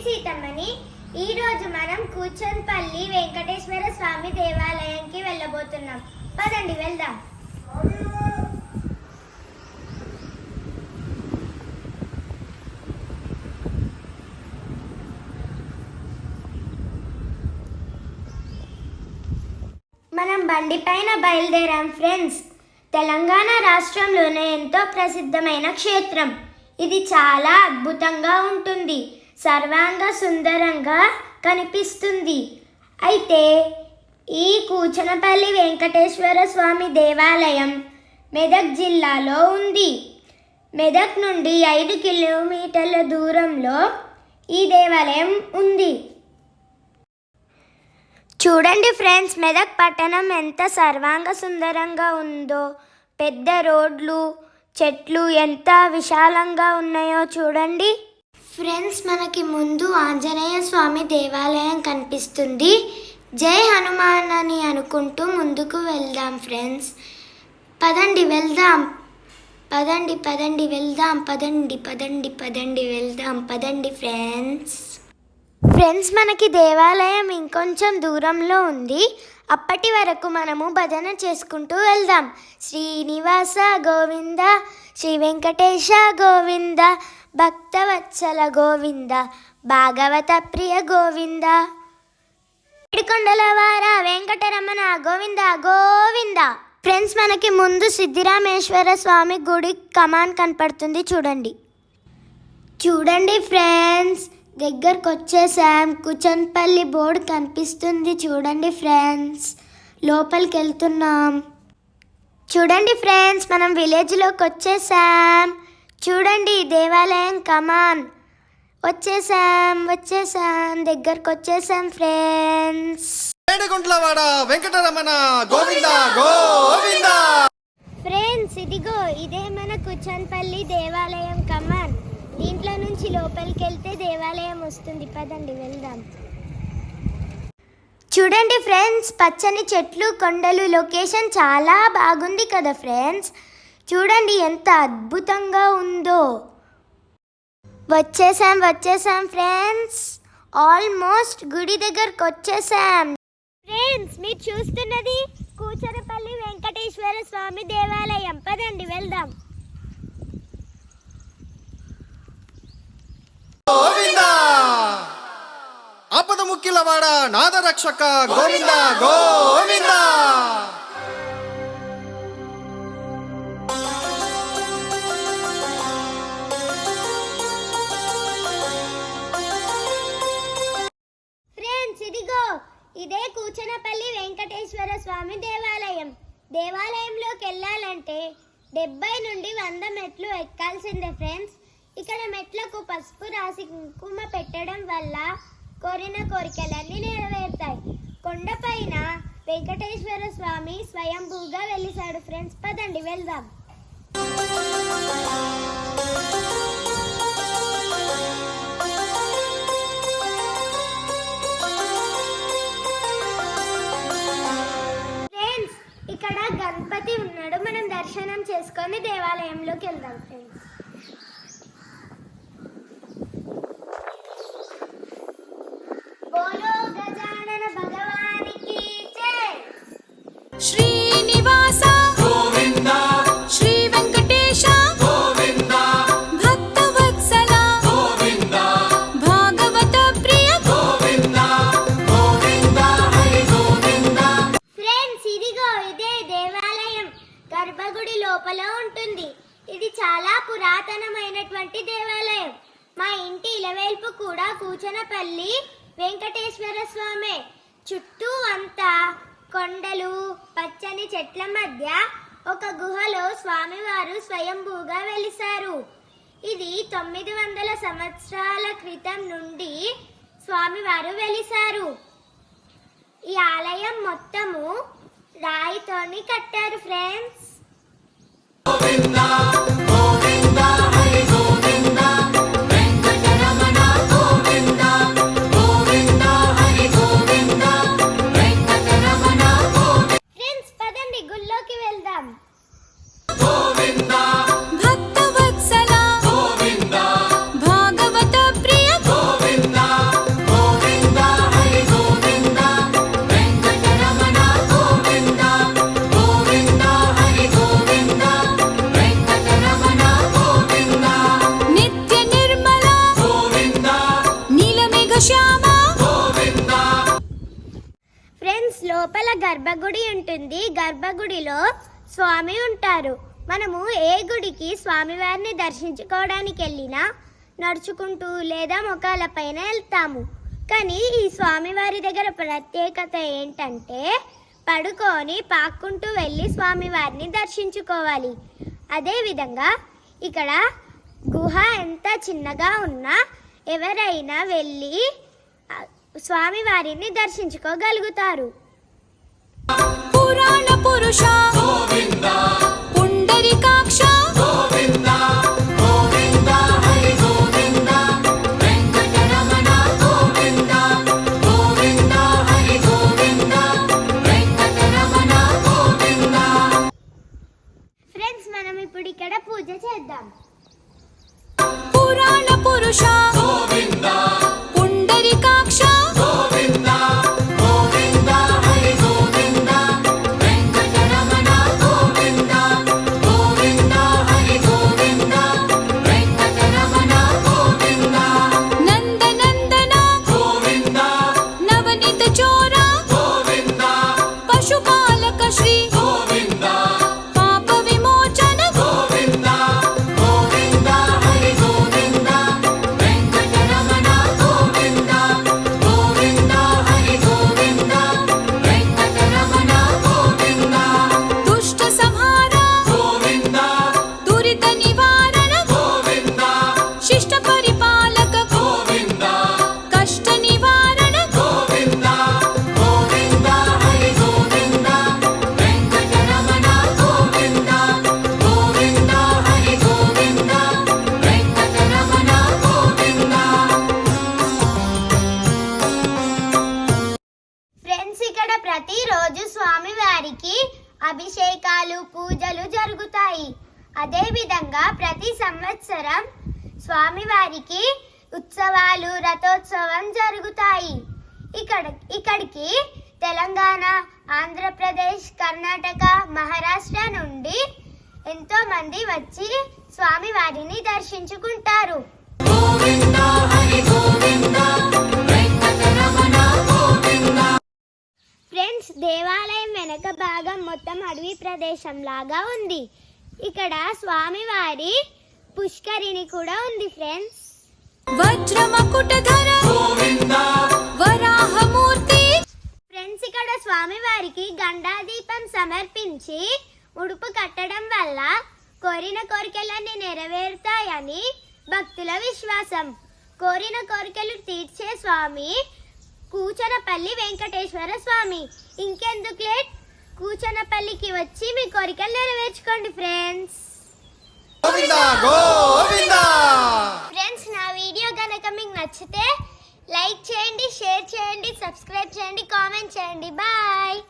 సీతమ్మని. ఈరోజు మనం కూచన్పల్లి వెంకటేశ్వర స్వామి దేవాలయానికి వెళ్ళబోతున్నాం. పదండి వెళ్దాం. మనం బండి పైన బయలుదేరాం ఫ్రెండ్స్. తెలంగాణ రాష్ట్రంలోనే ఎంతో ప్రసిద్ధమైన క్షేత్రం. ఇది చాలా అద్భుతంగా ఉంటుంది, సర్వాంగ సుందరంగా కనిపిస్తుంది. అయితే ఈ కూచనపల్లి వెంకటేశ్వర స్వామి దేవాలయం మెదక్ జిల్లాలో ఉంది. మెదక్ నుండి 5 కిలోమీటర్ల దూరంలో ఈ దేవాలయం ఉంది. చూడండి ఫ్రెండ్స్, మెదక్ పట్టణం ఎంత సర్వాంగ సుందరంగా ఉందో. పెద్ద రోడ్లు, చెట్లు ఎంత విశాలంగా ఉన్నాయో చూడండి ఫ్రెండ్స్. మనకి ముందు ఆంజనేయ స్వామి దేవాలయం కనిపిస్తుంది. జై హనుమాన్ అని అనుకుంటూ ముందుకు వెళ్దాం ఫ్రెండ్స్. పదండి వెళ్దాం. పదండి పదండి వెళ్దాం. పదండి పదండి పదండి వెళ్దాం. పదండి ఫ్రెండ్స్. మనకి దేవాలయం ఇంకొంచెం దూరంలో ఉంది. అప్పటి వరకు మనము భజన చేసుకుంటూ వెళ్దాం. శ్రీనివాస గోవింద, శ్రీ వెంకటేశ గోవింద, భక్తవత్సల గోవింద, భాగవత ప్రియ గోవింద, ఏడుకొండలవార వెంకటరమణ గోవింద గోవింద. ఫ్రెండ్స్, మనకి ముందు సిద్ధిరామేశ్వర స్వామి గుడి కమాన్ కనపడుతుంది. చూడండి ఫ్రెండ్స్, దగ్గరకు వచ్చేసాం. కూచన్పల్లి బోర్డు కనిపిస్తుంది. చూడండి ఫ్రెండ్స్, లోపలికి వెళ్తున్నాం. చూడండి ఫ్రెండ్స్, మనం విలేజ్లోకి వచ్చేసాం. చూడండి దేవాలయం కమాన్. వచ్చేసాం దగ్గరకు వచ్చేసాం ఫ్రెండ్స్. ఏడుకొండలవాడ వెంకటరమణ గోవింద గోవింద. ఫ్రెండ్స్, ఇదిగో ఇదే మన కూచన్పల్లి దేవాలయం కమాన్. దీంట్లో నుంచి లోపలికి వెళ్తే దేవాలయం వస్తుంది. పదండి వెళ్దాం. చూడండి ఫ్రెండ్స్, పచ్చని చెట్లు, కొండలు, లొకేషన్ చాలా బాగుంది కదా ఫ్రెండ్స్. చూడండి ఎంత అద్భుతంగా ఉందో. వచ్చేసాం ఫ్రెండ్స్. ఆల్మోస్ట్ గుడి దగ్గరకు వచ్చేసాం. ఫ్రెండ్స్, మీరు చూస్తున్నది కూచనపల్లి వెంకటేశ్వర స్వామి దేవాలయం. పదండి వెళ్దాం. గోవింద ఆపద ముక్కిలవాడ నాదరక్షక గోవింద గోవింద. ఫ్రెండ్స్, ఇదిగో ఇదే కూచనపల్లి వెంకటేశ్వర స్వామి దేవాలయం. దేవాలయంలోకి వెళ్ళాలంటే 70 నుండి 100 మెట్లు ఎక్కాల్సిందే ఫ్రెండ్స్. ఇక్కడ మెట్లకు పసుపు రాసి కుంకుమ పెట్టడం వల్ల కోరిన కోరికలన్నీ నెరవేరుతాయి. కొండపైన వెంకటేశ్వర స్వామి స్వయంభూగా వెలిసాడు ఫ్రెండ్స్. పదండి వెళ్దాం. ఫ్రెండ్స్, ఇక్కడ గణపతి ఉన్నాడు. మనం దర్శనం చేసుకొని దేవాలయంలోకి వెళ్దాం ఫ్రెండ్స్. శ్రీనివాస గోవింద, శ్రీ వెంకటేశ గోవింద, భక్తవత్సల గోవింద, భాగవత ప్రియ గోవింద గోవింద హరి గోవింద. ఫ్రెండ్స్, ఇదిగో ఇదే దేవాలయం గర్భగుడి లోపల ఉంటుంది. ఇది చాలా పురాతనమైనటువంటి దేవాలయం. మా ఇంటి ఇలవేల్పు కూడా కూచనపల్లి వెంకటేశ్వర స్వామి. చుట్టూ అంతా కొండలు, పచ్చని చెట్ల మధ్య ఒక గుహలో స్వామివారు స్వయంభూగా వెలిసారు. ఇది 900 సంవత్సరాల క్రితం నుండి స్వామివారు వెలిసారు. ఈ ఆలయం మొత్తము రాయితోని కట్టారు ఫ్రెండ్స్. గుళ్ళోకి వెళ్దాం. భక్తవత్సల గోవింద, భాగవత ప్రియ గోవింద గర్భగుడి ఉంటుంది. గర్భగుడిలో స్వామి ఉంటారు. మనము ఏ గుడికి స్వామివారిని దర్శించుకోవడానికి వెళ్ళినా నడుచుకుంటూ లేదా మొక్కల పైన వెళ్తాము. కానీ ఈ స్వామివారి దగ్గర ప్రత్యేకత ఏంటంటే పడుకొని పాక్కుంటూ వెళ్ళి స్వామివారిని దర్శించుకోవాలి. అదేవిధంగా ఇక్కడ గుహ ఎంత చిన్నగా ఉన్నా ఎవరైనా వెళ్ళి స్వామివారిని దర్శించుకోగలుగుతారు. పురాణ పురుష గోవింద, పుండరీకాక్ష గోవింద, గోవింద హరి గోవింద, వెంకటరమణ గోవింద, గోవింద హరి గోవింద, వెంకటరమణ గోవింద. ఫ్రెండ్స్, మనం ఇప్పుడు ఇక్కడ పూజ చేద్దాం. పురాణ పురుష గోవింద, పుండరీకాక్ష గోవింద, గోవింద హరి గోవింద, వెంకటరమణ గోవింద, గోవింద హరి గోవింద, వెంకటరమణ గోవింద. నందనందన గోవింద, నవనీత చోర గోవింద, పశుపాలక శ్రీ గోవింద, పాప విమోచన గోవింద, గోవింద హరి గోవింద, వెంకటరమణ గోవింద, గోవింద హరి గోవింద, వెంకటరమణ గోవింద. దుష్ట సంహార గోవింద, దురిత నివారణ గోవింద, శిష్ట పరిపాలక గోవింద, కష్ట నివారణ గోవింద, గోవింద హరి గోవింద, వెంకటరమణ గోవింద, గోవింద హరి గోవింద, వెంకటరమణ గోవింద. ఫ్రెండ్స్, ఇక్కడ ప్రతిరోజు స్వామివారికి అభిషేకాలు పూజలు జరుగుతాయి. అదేవిధంగా ప్రతి సంవత్సరం స్వామివారికి ఉత్సవాలు రథోత్సవం జరుగుతాయి. ఇక్కడికి తెలంగాణ, ఆంధ్రప్రదేశ్, కర్ణాటక, మహారాష్ట్ర నుండి ఎంతో మంది వచ్చి స్వామివారిని దర్శించుకుంటారు. గోవింద హరి గోవింద, వెంకటరమణ గోవింద. ఫ్రెండ్స్, దేవాలయం వెనక భాగం మొత్తం అడవి ప్రదేశం లాగా ఉంది. ఇక్కడ స్వామివారి పుష్కరిణి కూడా ఉంది. ఫ్రెండ్స్, వజ్రమకుటధర గోవింద, వరాహమూర్తి. ఫ్రెండ్స్, ఇక్కడ స్వామివారికి గండాదీపం సమర్పించి ఉడుపు కట్టడం వల్ల కోరిన కోరికలన్నీ నెరవేరుతాయని భక్తుల విశ్వాసం. కోరిన కోరికలు తీర్చే స్వామి కూచనపల్లి వెంకటేశ్వర స్వామి. ఇంకెందుకు లేట్, కూచనపల్లికి వచ్చి మీ కోరికలు నెరవేర్చుకోండి. ఫ్రెండ్స్, గోవిందా గోవిందా. ఫ్రెండ్స్, నా వీడియో కనుక మీకు నచ్చితే లైక్ చేయండి, షేర్ చేయండి, సబ్స్క్రైబ్ చేయండి, కామెంట్ చేయండి. బాయ్.